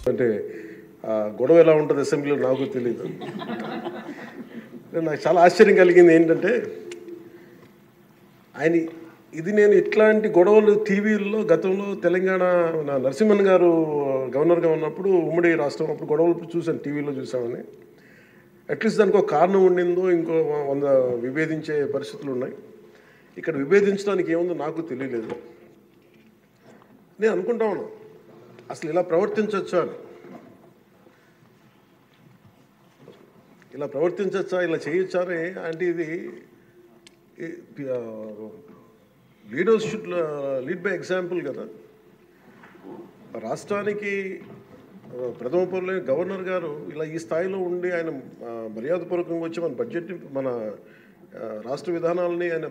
అంటే గొడవ ఎలా ఉంటుంది అసెంబ్లీలో నాకు తెలియదు. నాకు చాలా ఆశ్చర్యం కలిగింది ఏంటంటే ఆయన నేను ఇట్లాంటి గొడవలు టీవీల్లో గతంలో తెలంగాణ నరసింహన్ గారు గవర్నర్గా ఉన్నప్పుడు ఉమ్మడి రాష్ట్రం అప్పుడు గొడవలు చూశాను, టీవీలో చూసామని. అట్లీస్ట్ దానికి ఒక కారణం ఉండిందో ఇంకో 100 విభేదించే పరిస్థితులు ఉన్నాయి. ఇక్కడ విభేదించడానికి ఏముందో నాకు తెలియలేదు. నేను అనుకుంటా ఉన్నాను అసలు ఇలా ప్రవర్తించవచ్చా అని, ఇలా చేయొచ్చా అని. అంటే ఇది leaders should lead by example కదా. రాష్ట్రానికి ప్రథమ పౌరులైన గవర్నర్ గారు ఇలా ఈ స్థాయిలో ఉండి ఆయన మర్యాదపూర్వకంగా వచ్చి మన బడ్జెట్ని మన రాష్ట్ర విధానాలని ఆయన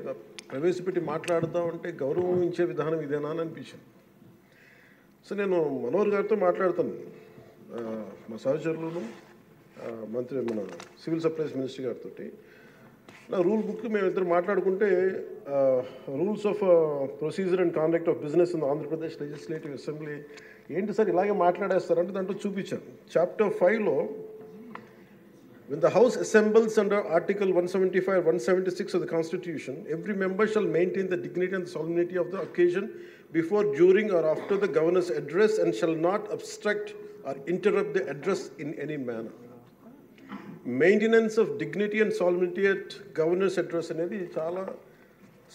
ప్రవేశపెట్టి మాట్లాడుతూ ఉంటే గౌరవించే విధానం ఇదేనా అని అనిపించింది. సో నేను మనోహర్ గారితో మాట్లాడుతాను, మా సహచరులను మంత్రి మన సివిల్ సప్లైస్ మినిస్టర్ గారితో. నా రూల్ బుక్ మేమిద్దరు మాట్లాడుకుంటే rules of procedure and conduct of business in Andhra Pradesh legislative assembly ఏంటి సార్ ఇలాగే మాట్లాడేస్తారంటే దాంట్లో చూపించాను. చాప్టర్ 5లో when the House assembles under Article 175 or 176 of the Constitution, every member shall maintain the dignity and the solemnity of the occasion before, during or after the Governor's address and shall not obstruct or interrupt the address in any manner. Maintenance of dignity and solemnity at Governor's address అనేది చాలా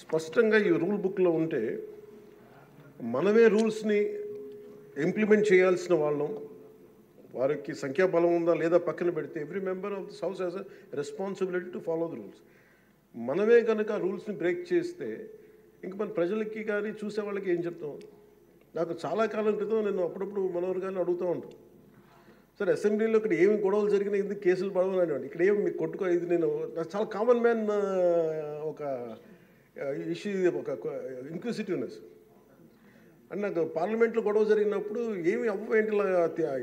స్పష్టంగా ఈ rule బుక్లో ఉంటే మనమే రూల్స్ని implement చేయాల్సిన వాళ్ళం. వారికి సంఖ్యాబలం ఉందా లేదా పక్కన పెడితే every member of this house has a responsibility to follow the rules. మనమే కనుక ఆ రూల్స్ని బ్రేక్ చేస్తే ఇంక మన ప్రజలకి కానీ చూసే వాళ్ళకి ఏం చెప్తాం. నాకు చాలా కాలం క్రితం నేను అప్పుడప్పుడు మనోహర్ గారిని అడుగుతూ ఉంటాను, సార్ అసెంబ్లీలో ఇక్కడ ఏమి గొడవలు జరిగినా ఎందుకు కేసులు పడవని అనేవాడు, ఇక్కడ ఏమి మీకు కొట్టుకో. ఇది నాకు చాలా కామన్ మ్యాన్ ఒక ఇష్యూ, ఒక ఇంక్విజిటివ్నెస్. అండ్ నాకు పార్లమెంట్లో గొడవ జరిగినప్పుడు ఏమి ఏంటి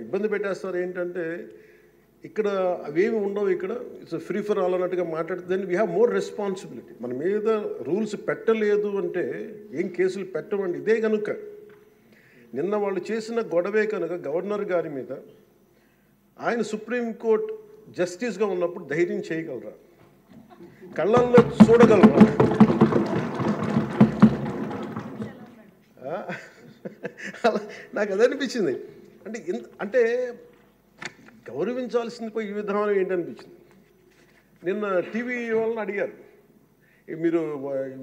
ఇబ్బంది పెట్టేస్తారు ఏంటంటే ఇక్కడ అవేమి ఉండవు, ఇక్కడ ఇట్స్ ఫ్రీ ఫర్ ఆల్ అన్నట్టుగా మాట్లాడితే then we have more responsibility. మన మీద రూల్స్ పెట్టలేదు అంటే ఏం కేసులు పెట్టమండి. ఇదే కనుక నిన్న వాళ్ళు చేసిన గొడవే కనుక గవర్నర్ గారి మీద ఆయన సుప్రీంకోర్టు జస్టిస్గా ఉన్నప్పుడు ధైర్యం చేయగలరా, కళ్ళల్లో చూడగలరా? నాకు అదే అనిపించింది. అంటే గౌరవించాల్సింది పోయి ఈ విధానం ఏంటనిపించింది. నిన్న టీవీ వాళ్ళని అడిగారు, మీరు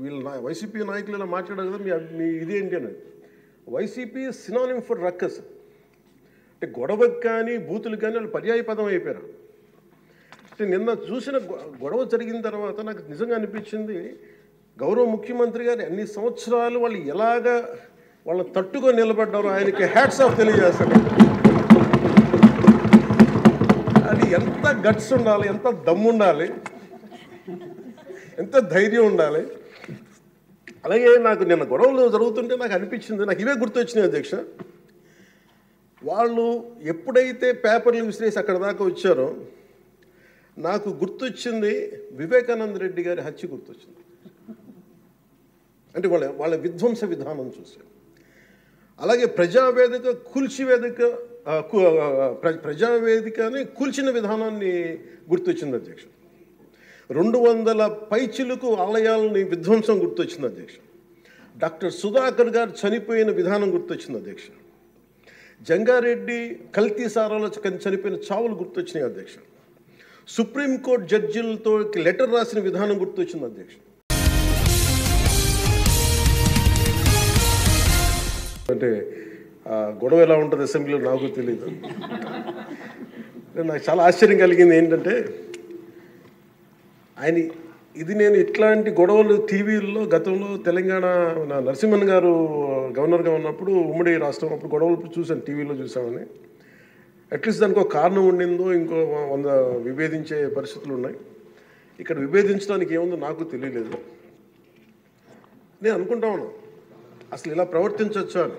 వీళ్ళు వైసీపీ నాయకులు ఇలా మాట్లాడారు కదా, మీ ఇదేంటి అని. YCP synonym for ruckus. అంటే గొడవకు కానీ బూతులు కానీ వాళ్ళు పర్యాయ పదం అయిపోయారు. అంటే నిన్న చూసిన గొడవ జరిగిన తర్వాత నాకు నిజంగా అనిపించింది, గౌరవ ముఖ్యమంత్రి గారు అన్ని సంవత్సరాలు వాళ్ళు ఎలాగా వాళ్ళ తట్టుగా నిలబడ్డారు, ఆయనకి హ్యాట్స్ ఆఫ్ తెలియజేస్తాడు. అది ఎంత గట్స్ ఉండాలి, ఎంత దమ్ము ఉండాలి, ఎంత ధైర్యం ఉండాలి. అలాగే నాకు నిన్న గొడవలు జరుగుతుంటే నాకు అనిపించింది, నాకు ఇవే గుర్తొచ్చినాయి అధ్యక్ష. వాళ్ళు ఎప్పుడైతే పేపర్లు విసిరేసి అక్కడ దాకా వచ్చారో నాకు గుర్తొచ్చింది వివేకానంద రెడ్డి గారి హత్య గుర్తొచ్చింది. అంటే వాళ్ళ విధ్వంస విధానం చూశారు. అలాగే ప్రజావేదికని కూల్చిన విధానాన్ని గుర్తొచ్చింది అధ్యక్ష. 200 పైచిలకు ఆలయాలని విధ్వంసం గుర్తొచ్చింది అధ్యక్ష. డాక్టర్ సుధాకర్ గారు చనిపోయిన విధానం గుర్తొచ్చింది అధ్యక్ష. జంగారెడ్డి కల్తీ సారాలో చనిపోయిన చావులు గుర్తొచ్చినాయి అధ్యక్ష. సుప్రీంకోర్టు జడ్జిలతో లెటర్ రాసిన విధానం గుర్తొచ్చింది అధ్యక్ష. అంటే గొడవ ఎలా ఉంటుంది అసెంబ్లీలో నాకు తెలియదు. నాకు చాలా ఆశ్చర్యం కలిగింది ఏంటంటే నేను ఇట్లాంటి గొడవలు టీవీల్లో గతంలో తెలంగాణ నరసింహన్ గారు గవర్నర్గా ఉన్నప్పుడు ఉమ్మడి రాష్ట్రం అప్పుడు గొడవలు చూశాను, టీవీలో చూసామని. అట్లీస్ట్ దానికి ఒక కారణం ఉండిందో ఇంకో 100 విభేదించే పరిస్థితులు ఉన్నాయి. ఇక్కడ విభేదించడానికి ఏముందో నాకు తెలియలేదు. నేను అనుకుంటా ఉన్నాను అసలు ఇలా ప్రవర్తించవచ్చా అని,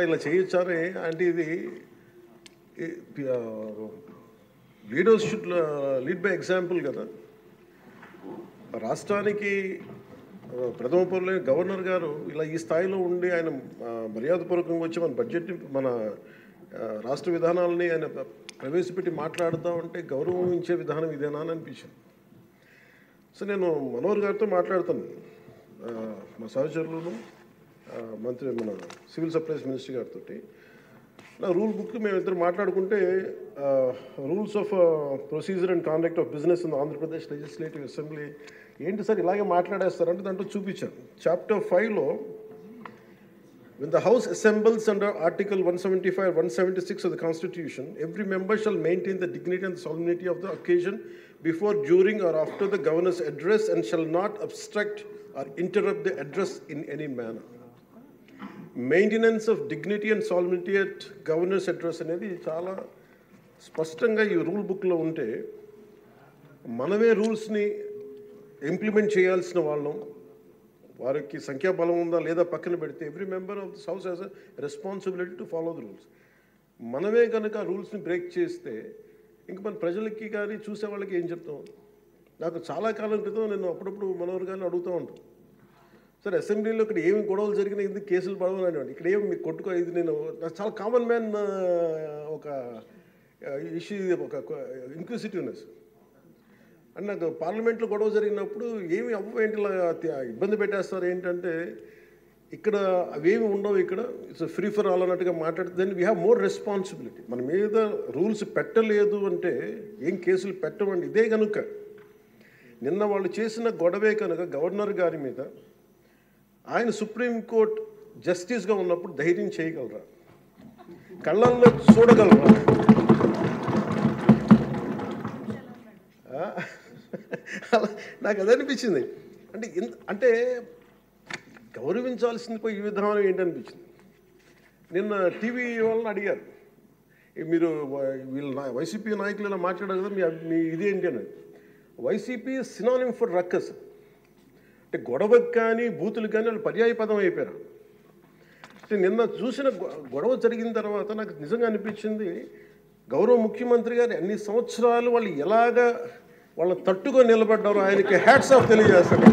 ఇలా చేయొచ్చా అని. అంటే ఇది leaders should lead by example కదా. రాష్ట్రానికి ప్రథమ పౌరులైన గవర్నర్ గారు ఇలా ఈ స్థాయిలో ఉండి ఆయన మర్యాదపూర్వకంగా వచ్చి మన బడ్జెట్ మన రాష్ట్ర విధానాలని ఆయన ప్రవేశపెట్టి మాట్లాడుతూ ఉంటే గౌరవించే విధానం ఇదేనా అని అనిపించింది. సో నేను మనోహర్ గారితో మాట్లాడుతాను, మా సహచరులను మంత్రి మన సివిల్ సప్లైస్ మినిస్టర్ గారితో నా రూల్ బుక్ మేమిద్దరు మాట్లాడుకుంటే rules of procedure and conduct of business in Andhra Pradesh legislative assembly ఏంటి సార్ ఇలాగే మాట్లాడేస్తారంటే దాంట్లో చూపించాను. చాప్టర్ 5లో when the House assembles under Article 175 176 of the Constitution, every member shall maintain the dignity and the solemnity of the occasion before, during or after the Governor's address and shall not obstruct or interrupt the address in any manner. Maintenance of dignity and solemnity at Governor's address అనేది చాలా స్పష్టంగా ఈ rule బుక్లో ఉంటే మనమే రూల్స్ని implement చేయాల్సిన వాళ్ళం. వారికి సంఖ్యాబలం ఉందా లేదా పక్కన పెడితే every member of this house has a responsibility to follow the rules. మనమే కనుక ఆ రూల్స్ని బ్రేక్ చేస్తే ఇంక మన ప్రజలకి కానీ చూసే వాళ్ళకి ఏం చెప్తాం? నాకు చాలా కాలం క్రితం నేను అప్పుడప్పుడు మనోహర్ గారిని అడుగుతూ ఉంటాను, సార్ అసెంబ్లీలో ఇక్కడ ఏమి గొడవలు జరిగినా ఎందుకు కేసులు పడవని, ఇక్కడ ఏమి మీకు కొట్టుకో, ఇది నేను నాకు చాలా కామన్ మ్యాన్ ఒక ఇష్యూ, ఒక ఇంక్విజిటివ్నెస్. అండ్ నాకు పార్లమెంట్లో గొడవ జరిగినప్పుడు ఏమి అవ్వేంటి ఇలా ఇబ్బంది పెట్టేస్తారు ఏంటంటే ఇక్కడ అవేమి ఉండవు, ఇక్కడ ఇట్స్ ఫ్రీ ఫర్ ఆల్ అన్నట్టుగా మాట్లాడితే వీ హ్యావ్ మోర్ రెస్పాన్సిబిలిటీ. మన మీద రూల్స్ పెట్టలేదు అంటే ఏం కేసులు పెట్టమండి. ఇదే కనుక నిన్న వాళ్ళు చేసిన గొడవే కనుక గవర్నర్ గారి మీద ఆయన సుప్రీంకోర్టు జస్టిస్గా ఉన్నప్పుడు ధైర్యం చేయగలరా? కళ్ళల్లో చూడగలరా? నాకు అది అనిపించింది. అంటే గౌరవించాల్సింది పోయి ఈ విధానం ఏంటనిపించింది. నిన్న టీవీ వాళ్ళని అడిగారు, మీరు వీళ్ళ వైసీపీ నాయకులు ఇలా మాట్లాడారు కదా, మీ ఇదేంటి అని. YCP synonym for ruckus. అంటే గొడవకు కానీ బూతులు కానీ వాళ్ళు పర్యాయ పదం అయిపోయారు. అంటే నిన్న చూసిన గొడవ జరిగిన తర్వాత నాకు నిజంగా అనిపించింది, గౌరవ ముఖ్యమంత్రి గారు అన్ని సంవత్సరాలు వాళ్ళు ఎలాగా వాళ్ళ తట్టుగా నిలబడ్డారు, ఆయనకి హ్యాట్స్ ఆఫ్ తెలియజేస్తాడు.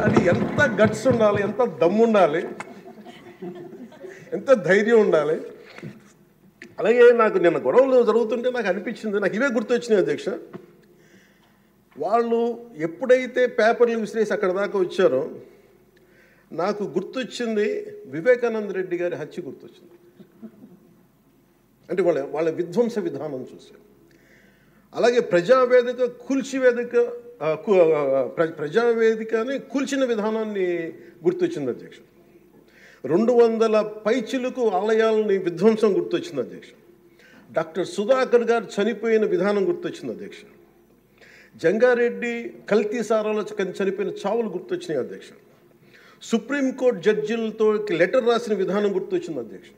అది ఎంత గట్స్ ఉండాలి, ఎంత దమ్ము ఉండాలి, ఎంత ధైర్యం ఉండాలి. అలాగే నాకు నిన్న గొడవలు జరుగుతుంటే నాకు అనిపించింది, నాకు ఇవే గుర్తొచ్చినాయి అధ్యక్ష. వాళ్ళు ఎప్పుడైతే పేపర్లు విసిరేసి అక్కడ దాకా వచ్చారో నాకు గుర్తొచ్చింది వివేకానంద రెడ్డి గారి హత్య గుర్తొచ్చింది. అంటే వాళ్ళ విధ్వంస విధానం చూసి. అలాగే ప్రజావేదిక ప్రజావేదికని కూల్చిన విధానాన్ని గుర్తొచ్చింది అధ్యక్ష. 200 పైచిలకు ఆలయాలని విధ్వంసం గుర్తొచ్చింది అధ్యక్ష. డాక్టర్ సుధాకర్ గారు చనిపోయిన విధానం గుర్తొచ్చింది అధ్యక్ష. జంగారెడ్డి కల్తీ సారాలో చనిపోయిన చావులు గుర్తొచ్చినాయి అధ్యక్ష. సుప్రీంకోర్టు జడ్జిలతో లెటర్ రాసిన విధానం గుర్తొచ్చింది అధ్యక్ష.